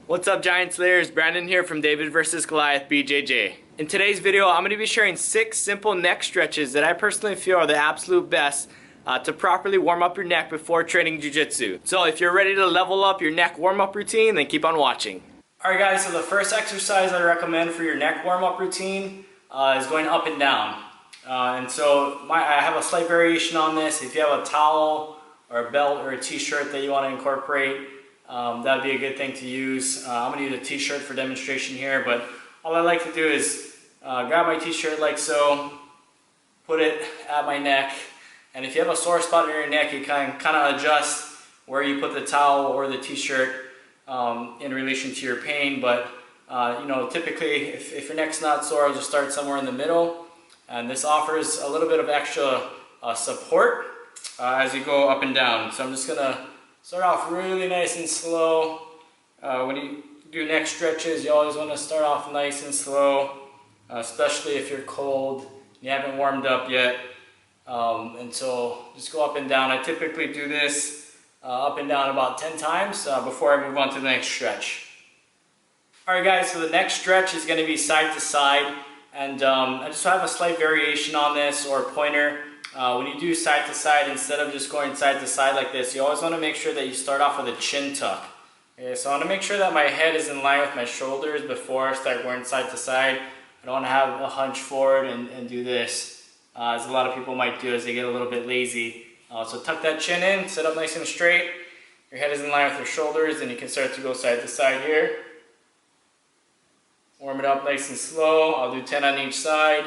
What's up, Giant Slayers? Brandon here from David vs. Goliath BJJ. In today's video, I'm going to be sharing 6 simple neck stretches that I personally feel are the absolute best to properly warm up your neck before training jiu-jitsu. So if you're ready to level up your neck warm-up routine, then keep on watching. Alright guys, so the first exercise I recommend for your neck warm-up routine is going up and down. I have a slight variation on this. If you have a towel or a belt or a t-shirt that you want to incorporate, that would be a good thing to use. I'm going to use a t-shirt for demonstration here, but all I like to do is grab my t-shirt like so, put it at my neck, and if you have a sore spot in your neck, you can kind of adjust where you put the towel or the t-shirt in relation to your pain. But typically if your neck's not sore, I'll just start somewhere in the middle, and this offers a little bit of extra support as you go up and down. So I'm just going to start off really nice and slow. When you do neck stretches, you always want to start off nice and slow, especially if you're cold and you haven't warmed up yet. And so just go up and down. I typically do this up and down about 10 times before I move on to the next stretch. Alright guys, so the next stretch is going to be side to side, and I just have a slight variation on this, or pointer. When you do side to side, instead of just going side to side like this, you always want to make sure that you start off with a chin tuck. Okay, so I want to make sure that my head is in line with my shoulders before I start going side to side. I don't want to have a hunch forward and do this, as a lot of people might do as they get a little bit lazy. So tuck that chin in, sit up nice and straight. Your head is in line with your shoulders, and you can start to go side to side here. Warm it up nice and slow. I'll do 10 on each side.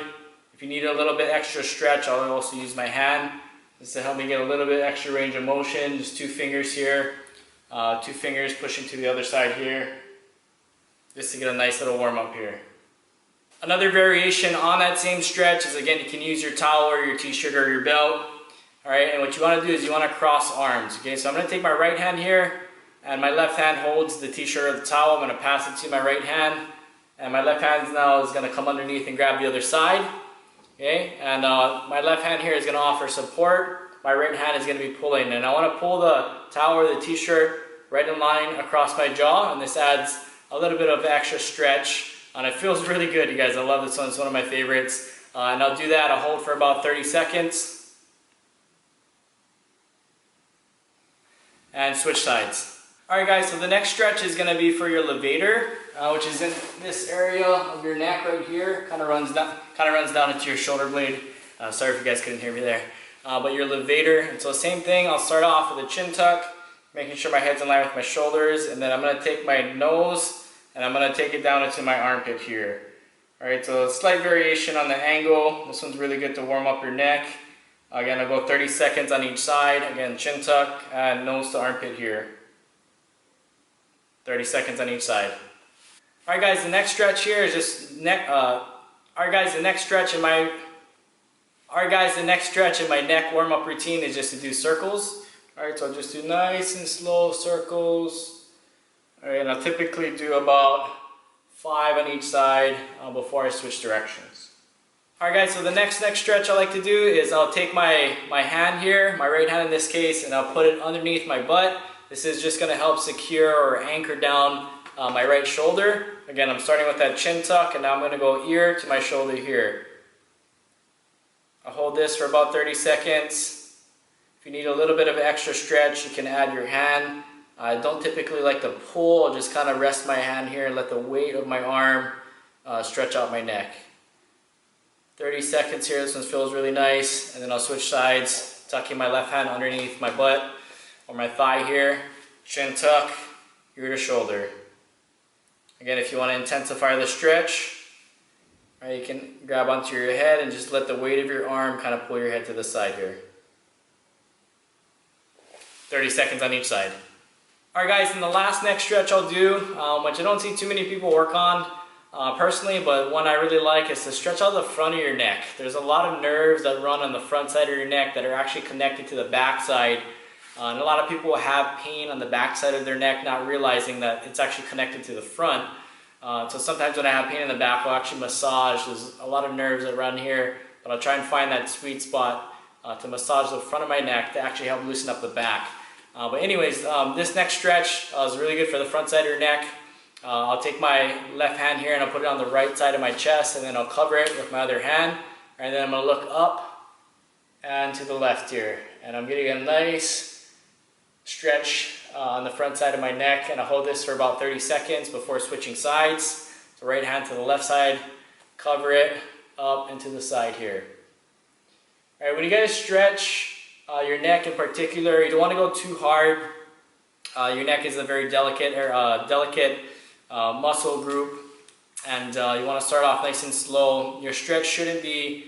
If you need a little bit extra stretch, I'll also use my hand just to help me get a little bit extra range of motion. Just 2 fingers here, 2 fingers pushing to the other side here, just to get a nice little warm up here. Another variation on that same stretch is, again, you can use your towel or your t-shirt or your belt. Alright, and what you want to do is you want to cross arms. Okay, so I'm going to take my right hand here, and my left hand holds the t-shirt or the towel. I'm going to pass it to my right hand, and my left hand now is going to come underneath and grab the other side. Okay, and my left hand here is going to offer support. My right hand is going to be pulling, and I want to pull the towel or the t-shirt right in line across my jaw, and this adds a little bit of extra stretch, and it feels really good, you guys. I love this one. It's one of my favorites. And I'll do that. I'll hold for about 30 seconds. And switch sides. Alright guys, so the next stretch is going to be for your levator, which is in this area of your neck right here. Kind of runs down into your shoulder blade. Sorry if you guys couldn't hear me there. But your levator. And so same thing, I'll start off with a chin tuck, making sure my head's in line with my shoulders, and then I'm going to take my nose and I'm going to take it down into my armpit here. Alright, so a slight variation on the angle. This one's really good to warm up your neck. Again, I'll go 30 seconds on each side. Again, chin tuck and nose to armpit here. 30 seconds on each side. Alright guys, the next stretch here is just neck. Alright guys, the next stretch in my neck warm-up routine is just to do circles. Alright, so I'll just do nice and slow circles. Alright, and I'll typically do about 5 on each side before I switch directions. Alright guys, so the next stretch I like to do is I'll take my hand here, my right hand in this case, and I'll put it underneath my butt. This is just going to help secure or anchor down my right shoulder. Again, I'm starting with that chin tuck, and now I'm going to go ear to my shoulder here. I'll hold this for about 30 seconds. If you need a little bit of extra stretch, you can add your hand. I don't typically like to pull. I'll just kind of rest my hand here and let the weight of my arm stretch out my neck. 30 seconds here. This one feels really nice. And then I'll switch sides, tucking my left hand underneath my butt or my thigh here. Chin tuck, ear to shoulder. Again, if you want to intensify the stretch, right, you can grab onto your head and just let the weight of your arm kind of pull your head to the side here. 30 seconds on each side. Alright guys, and the last neck stretch I'll do, which I don't see too many people work on personally, but one I really like, is to stretch out the front of your neck. There's a lot of nerves that run on the front side of your neck that are actually connected to the back side. And a lot of people have pain on the back side of their neck, not realizing that it's actually connected to the front. So sometimes when I have pain in the back, I'll actually massage. There's a lot of nerves around here, but I'll try and find that sweet spot to massage the front of my neck to actually help loosen up the back. But anyways, this next stretch is really good for the front side of your neck. I'll take my left hand here and I'll put it on the right side of my chest, and then I'll cover it with my other hand. And then I'm going to look up and to the left here. And I'm getting a nice stretch on the front side of my neck, and I'll hold this for about 30 seconds before switching sides. So right hand to the left side, cover it up and to the side here. All right, when you guys stretch your neck in particular, you don't want to go too hard. Your neck is a very delicate muscle group, and you want to start off nice and slow. Your stretch shouldn't be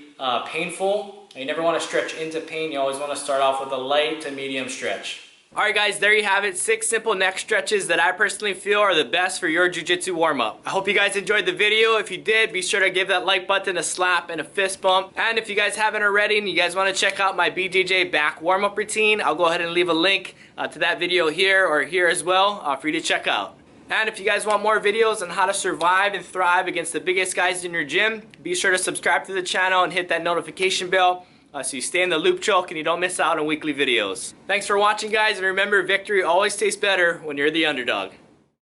painful. You never want to stretch into pain. You always want to start off with a light to medium stretch. Alright guys, there you have it. 6 simple neck stretches that I personally feel are the best for your jiu-jitsu warm-up. I hope you guys enjoyed the video. If you did, be sure to give that like button a slap and a fist bump. And if you guys haven't already and you guys want to check out my BJJ back warm-up routine, I'll go ahead and leave a link to that video here or here as well for you to check out. And if you guys want more videos on how to survive and thrive against the biggest guys in your gym, be sure to subscribe to the channel and hit that notification bell so you stay in the loop choke and you don't miss out on weekly videos. Thanks for watching guys, and remember, victory always tastes better when you're the underdog.